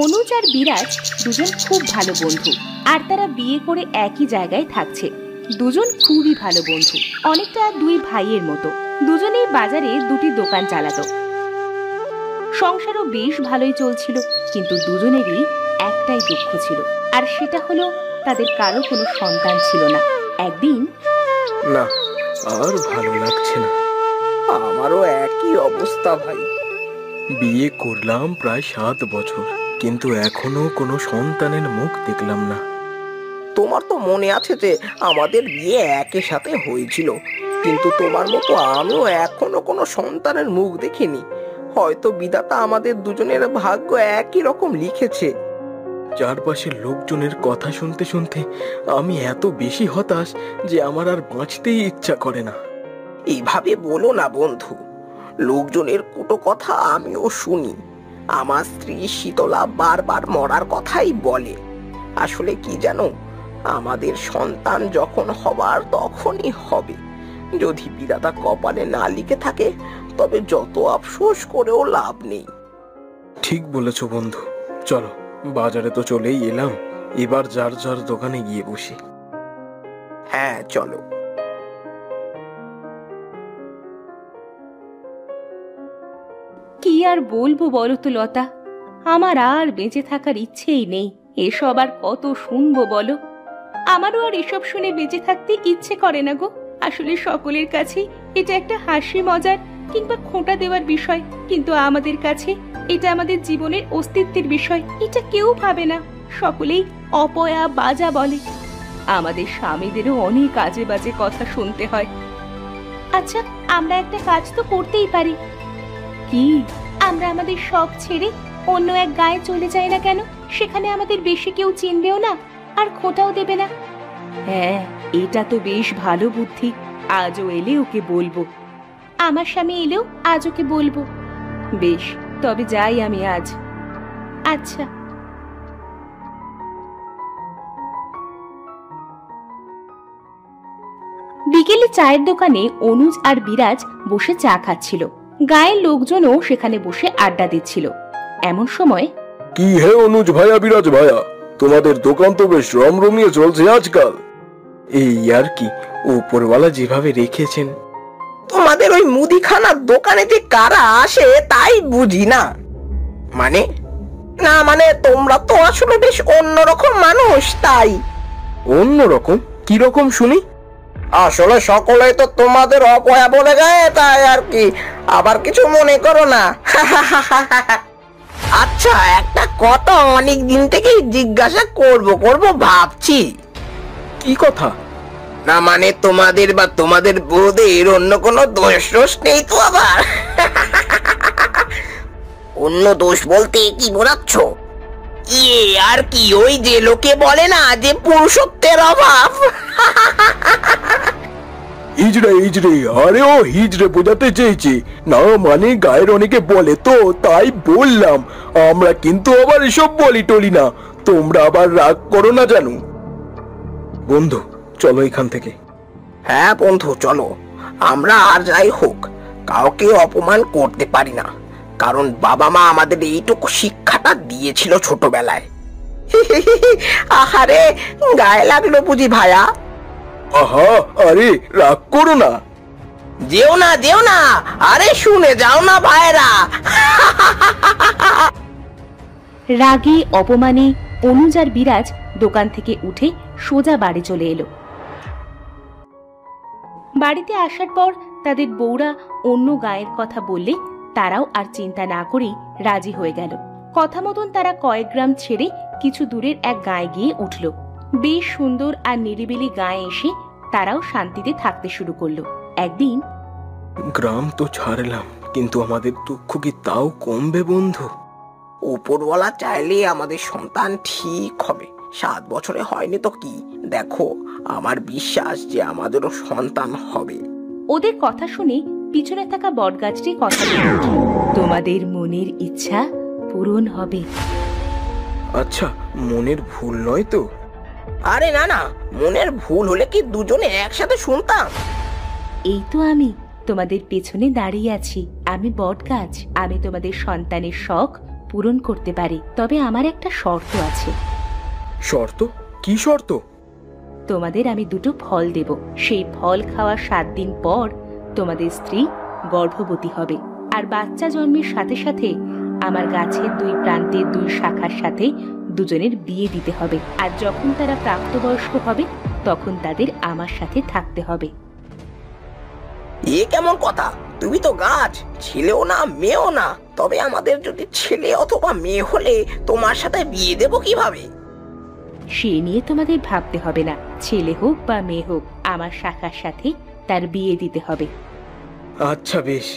অনুজ আর বিরাজ দুজন খুব ভালো বন্ধু, আর তারা বিয়ে করে একই জায়গায় থাকছে। দুজন খুবই ভালো বন্ধু, অনেকটা দুই ভাইয়ের মতো। দুজনেই বাজারে দুটি দোকান চালাতো। সংসারও বেশ ভালোই চলছিল, কিন্তু দুজনেরই একটাই দুঃখ ছিল, আর সেটা হলো তাদের কারো কোনো সন্তান ছিল না। একদিন, না, আর ভালো লাগছে না। আমারও একই অবস্থা ভাই। বিয়ে করলাম প্রায় 7 বছর, কিন্তু এখনো কোনো সন্তানের মুখ দেখলাম না। তোমার তো মনে আছে যে আমাদের বিয়ে একই সাথে হয়েছিল, কিন্তু তোমার মতো আমিও এখনো কোনো সন্তানের মুখ দেখিনি। হয়তো বিধাতা আমাদের দুজনের ভাগ্য একই রকম লিখেছে। চারপাশের লোকজনের কথা শুনতে শুনতে আমি এত বেশি হতাশ যে আমার আর বাঁচতেই ইচ্ছা করে না। এইভাবে বলো না বন্ধু, লোকজনের কুটো কথা আমিও শুনি। আমার স্ত্রী শীতলা বারবার মরার কথাই বলে। আসলে কি জানো, আমাদের সন্তান যখন হবার তখনই হবে। যদি বিধাতা কপালে না লিখে থাকে তবে যত আফসোস করেও লাভ নেই। ঠিক বলেছ বন্ধু, চলো বাজারে তো চলেই এলাম, এবার যার যার দোকানে গিয়ে বসি। হ্যাঁ চলো। কি আর বলবো বলো তো লতা, আমার আর বেঁচে থাকার ইচ্ছেই নেই। এসব আর কত শুনবো বলো? আমারও আর এসব শুনে বেঁচে থাকতে ইচ্ছে করে না গো। আসলে সকলের কাছে এটা একটা হাসি মজার কিংবা খোঁটা দেওয়ার বিষয়, কিন্তু আমাদের কাছে এটা আমাদের জীবনের অস্তিত্বের বিষয়। এটা কেউ ভাবে না, সকলেই অপয়া বাজা বলে। আমাদের স্বামীদেরও অনেক আজে বাজে কথা শুনতে হয়। আচ্ছা, আমরা একটা কাজ তো করতেই পারি। কি? আমরা আমাদের সব ছেড়ে অন্য এক গায়ে চলে যাই না কেন? সেখানে আমাদের বেশি কেউ চিনবেও না, আর খোঁটাও দেবে না। হ্যাঁ, এটা তো বেশ ভালো বুদ্ধি। আজও এলে ওকে বলবো। আমার স্বামী এলেও আজ ওকে বলবো। বেশ, তবে যাই আমি আজ। আচ্ছা। বিকেলে চায়ের দোকানে অনুজ আর বিরাজ বসে চা খাচ্ছিল। গায়ের লোকজনও সেখানে বসে আড্ডা দিচ্ছিল। এমন সময়, কি হে অনুজ ভাইয়া, বিরাজ ভাইয়া, তোমাদের দোকান তো বেশ রমরমিয়ে চলছে আজকাল। এই আর কি, উপরওয়ালা যেভাবে রেখেছেন। তোমাদের ওই মুদিখানার দোকানে যে কারা আসে তাই বুঝি না। মানে না, মানে তোমরা তো আসলে বেশ অন্যরকম মানুষ। তাই। অন্যরকম? কি রকম শুনি? আসলে সকলেই তো তোমাদের অপয়া বলে গায়ে, তাই আর কি। আবার কিছু মনে করো না। আচ্ছা, একটা কথা অনেক দিন থেকেই জিজ্ঞাসা করব ভাবছি। কি কথা? না মানে তোমাদের বা তোমাদের বউদের অন্য কোনো দোষ নেই তো? আবার অন্য দোষ বলতে কি বোঝাচ্ছ? ইয়ে আর কি, ওই যে লোকে বলে না যে পুরুষত্বের অভাব। হিজড়ে হিজড়ে, আরে ও হিজড়ে বোঝাতে চেয়েছি না, মানে গায়ের অনেকে বলে তো তাই বললাম। আমরা কিন্তু আবার এসব বলি টলি না, তোমরা আবার রাগ করো না জানো। বন্ধু চলো এখান থেকে। হ্যাঁ বন্ধু চলো। আমরা আর যাই হোক কাউকে অপমান করতে পারি না, কারণ বাবা মা আমাদের এইটুকু শিক্ষাটা দিয়েছিল ছোটবেলায়। আহারে, গায়ে লাগলো বুঝি ভাইয়া? আহা, আরে রাগ করো না। যেও না যেও না, আরে শুনে যাও না ভাইরা। রাগে অপমানে অনুজ আর বিরাজ দোকান থেকে উঠে সোজা বাড়ি চলে এলো। বাড়িতে আসার পর তাদের বউরা অন্য গায়ের কথা বললে তারাও আর চিন্তা না করেই রাজি হয়ে গেল। কথা মতন তারা কয়েক গ্রাম ছেড়ে কিছু দূরের এক গায়ে গিয়ে উঠল। বেশ সুন্দর আর নিরিবিলি গায়ে এসে তারাও শান্তিতে থাকতে শুরু করলো। একদিন, গ্রাম তো ছাড়লাম, কিন্তু আমাদের দুঃখ কি তাও কমবে বন্ধু? উপরওয়ালা চাইলে আমাদের সন্তান ঠিক হবে। 7 বছরে হয়নি তো কি, দেখো আমার বিশ্বাস যে আমাদেরও সন্তান হবে। ওদের কথা শুনে পিছনে থাকা বটগাছটি কথা বলে, তোমাদের মনের ইচ্ছা পূরণ হবে। আচ্ছা, মনের ভুল নয় তো? আরে না না, মনের ভুল হলে কি দুজনে একসাথে শুনতাম? এই তো আমি তোমাদের পেছনে দাঁড়িয়ে আছি, আমি বটগাছ। আমি তোমাদের সন্তানের শখ পূরণ করতে পারি, তবে আমার একটা শর্ত আছে। শর্ত? কি শর্ত? তোমাদের আমি দুটো ফল দেব, সেই ফল খাওয়ার 7 দিন পর তোমাদের স্ত্রী গর্ভবতী হবে, আর বাচ্চা জন্মের সাথে সাথে আমার গাছের 2 প্রান্তের 2 শাখার সাথে দুজনের বিয়ে দিতে হবে, আর যখন তারা প্রাপ্তবয়স্ক হবে তখন তাদের আমার সাথে থাকতে হবে। এ কেমন কথা? তুমি তো গাছ, ছেলেও না মেয়েও না। তবে আমাদের যদি ছেলে অথবা মেয়ে হলে তোমার সাথে বিয়ে দেব কিভাবে? সে নিয়ে তোমাদের ভাবতে হবে না, ছেলে হোক বা মেয়ে হোক আমার শাখার সাথে তার বিয়ে দিতে হবে। আচ্ছা বেশ,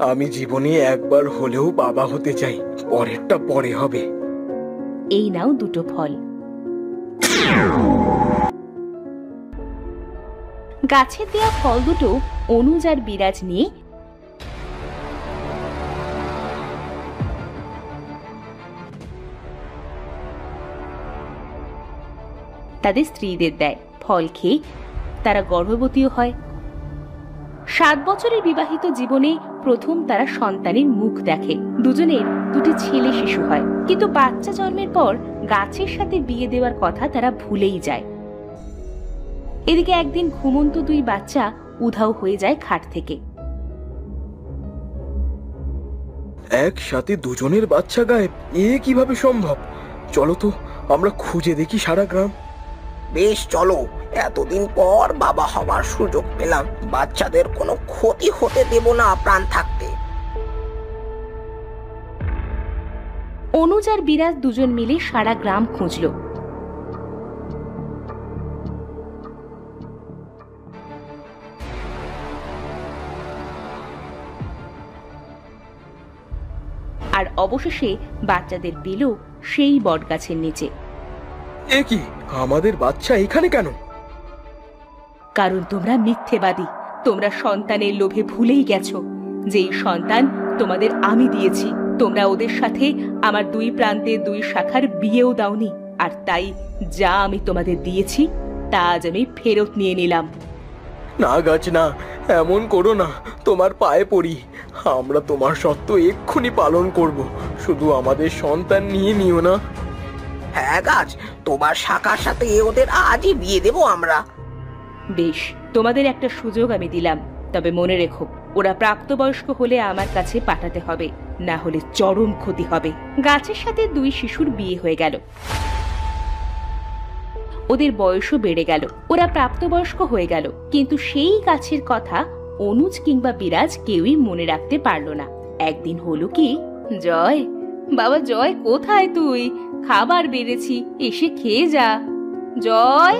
আমি জীবনে একবার হলেও বাবা হতে চাই, পরেরটা পরে হবে। এই নাও দুটো ফল। গাছের দেয়া ফল দুটো অনুজ আর বিরাজ নিয়ে তাদের স্ত্রীদের দেয়। ফল খেয়ে তারা গর্ভবতীও হয়। 7 বছরের বিবাহিত জীবনে প্রথম তারা সন্তানের মুখ দেখে। দুজনের 2টি ছেলে শিশু হয়, কিন্তু বাচ্চা জন্মের পর গাছের সাথে বিয়ে দেওয়ার কথা তারা ভুলেই যায়। এদিকে একদিন ঘুমন্ত 2 বাচ্চা উধাও হয়ে যায় খাট থেকে। একসাথে দুজনের বাচ্চা গায়েব, এ কিভাবে সম্ভব? চলো তো আমরা খুঁজে দেখি সারা গ্রাম। বেশ চলো, এতদিন পর বাবা হবার সুযোগ পেলাম, বাচ্চাদের কোনো ক্ষতি হতে দেব না প্রাণ থাকতে। অনুজ আর বিরাজ দুজন মিলে সারা গ্রাম খুঁজল। আর অবশেষে বাচ্চাদের পেল সেই বটগাছের নিচে। এ কি, আমাদের বাচ্চা এখানে কেন? কারণ তোমরা মিথ্যেবাদী। তোমরা সন্তানের লোভে ভুলেই গেছো যেই সন্তান তোমাদের আমি দিয়েছি, তোমরা ওদের সাথে আমার 2 প্রান্তের 2 শাখার বিয়েও দাওনি, আর তাই যা আমি তোমাদের দিয়েছি তা আজ আমি ফেরত নিয়ে নিলাম। না গাছ না, এমন করো না, তোমার পায়ে পড়ি। আমরা তোমার শর্ত এক্ষুনি পালন করব, শুধু আমাদের সন্তান নিয়ে নিও না। হ্যাঁ গাছ, তোমার শাখার সাথে ওদের আজই বিয়ে দেব আমরা। বেশ, তোমাদের একটা সুযোগ আমি দিলাম, তবে মনে রেখো ওরা প্রাপ্তবয়স্ক হলে আমার কাছে পাঠাতে হবে, না হলে চরম ক্ষতি হবে। গাছের সাথে 2 শিশুর বিয়ে হয়ে গেল, ওদের বয়সও বেড়ে গেল, ওরা প্রাপ্তবয়স্ক হয়ে গেল, কিন্তু সেই গাছের কথা অনুজ কিংবা বিরাজ কেউই মনে রাখতে পারল না। একদিন হলো কি, জয়, বাবা জয়, কোথায় তুই? খাবার বেড়েছি, এসে খেয়ে যা। জয়,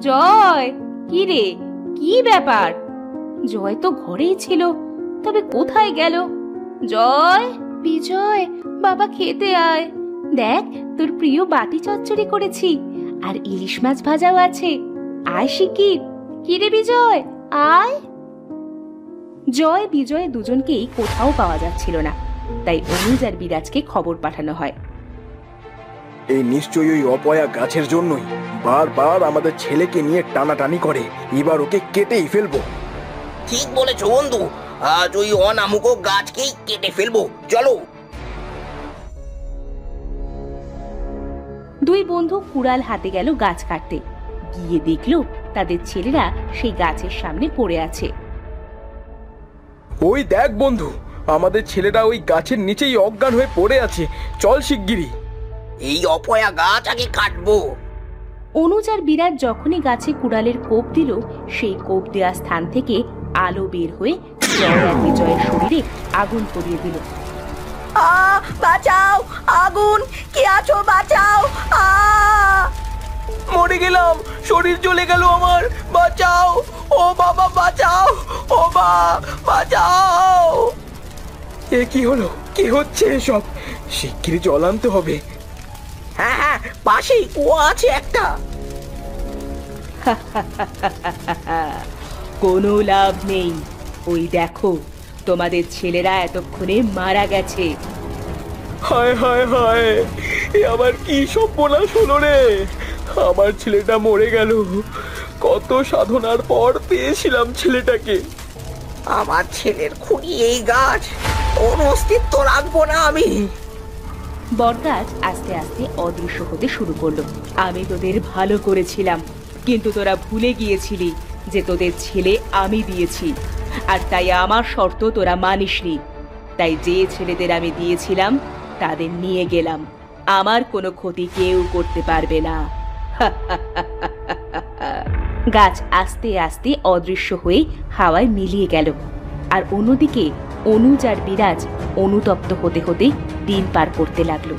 জয়, কি রে, কি ব্যাপার? জয় তো ঘরেই ছিল, তবে কোথায় গেল? জয়, বিজয়, বাবা খেতে আয়, দেখ তোর প্রিয় বাটি চচ্চড়ি করেছি, আর ইলিশ মাছ ভাজাও আছে, আয় শিগগির। কি রে বিজয়, আয়। জয় বিজয় দুজনকেই কোথাও পাওয়া যাচ্ছিল না, তাই অনুজ আর বিরাজকে খবর পাঠানো হয়। এই নিশ্চয়ই ওই অপয়া গাছের জন্যই বারবার আমাদের ছেলেকে নিয়ে টানাটানি করে, এবার ওকে কেটেই ফেলবো। ঠিক বলেছো বন্ধু, আজ ওই অনামুক গাছকেই কেটে ফেলবো, চলো। 2 বন্ধু কুড়াল হাতে গেল গাছ কাটতে। গিয়ে দেখলো তাদের ছেলেরা সেই গাছের সামনে পড়ে আছে। ওই দেখ বন্ধু, আমাদের ছেলেরা ওই গাছের নিচেই অজ্ঞান হয়ে পড়ে আছে, চল শিগগিরই। এই অপয়া গাছ আগে কাটবো। অনুজ আর বিরাট যখনই গাছে কুড়ালের কোপ দিল, সেই কোপ দেওয়া স্থান থেকে আলো বের হয়ে জয় আর বিজয়ের শরীরে আগুন ধরিয়ে দিল। বাঁচাও, আগুন, কে আছো, বাঁচাও। মরে গেলাম, শরীর জ্বলে গেল আমার, বাঁচাও, ও বাবা বাঁচাও, ও মা বাঁচাও। এ কি হলো, কি হচ্ছে এসব? শিগগিরই জল আনতে হবে। হ্যাঁ হ্যাঁ, পাশেই কুয়া আছে একটা। কোনো লাভ নেই, ওই দেখো তোমাদের ছেলেরা এতক্ষণে মারা গেছে। হায় হায় হায়, এ আবার কি সর্বনাশ হলো রে! আমার ছেলেটা মরে গেল, কত সাধনার পর পেয়েছিলাম ছেলেটাকে। আমার ছেলের খুনি এই গাছ, ওর অস্তিত্ব রাখবো না আমি। বটগাছ আস্তে আস্তে অদৃশ্য হতে শুরু করলো। আমি তোদের ভালো করেছিলাম, কিন্তু তোরা ভুলে গিয়েছিলি যে তোদের ছেলে আমি দিয়েছি, আর তাই আমার শর্ত তোরা মানিসনি। তাই যে ছেলেদের আমি দিয়েছিলাম তাদের নিয়ে গেলাম। আমার কোনো ক্ষতি কেউ করতে পারবে না। গাছ আস্তে আস্তে অদৃশ্য হয়ে হাওয়ায় মিলিয়ে গেল। আর অন্যদিকে অনুজ আর বিরাজ অনুতপ্ত হতে হতে দিন পার করতে লাগলো।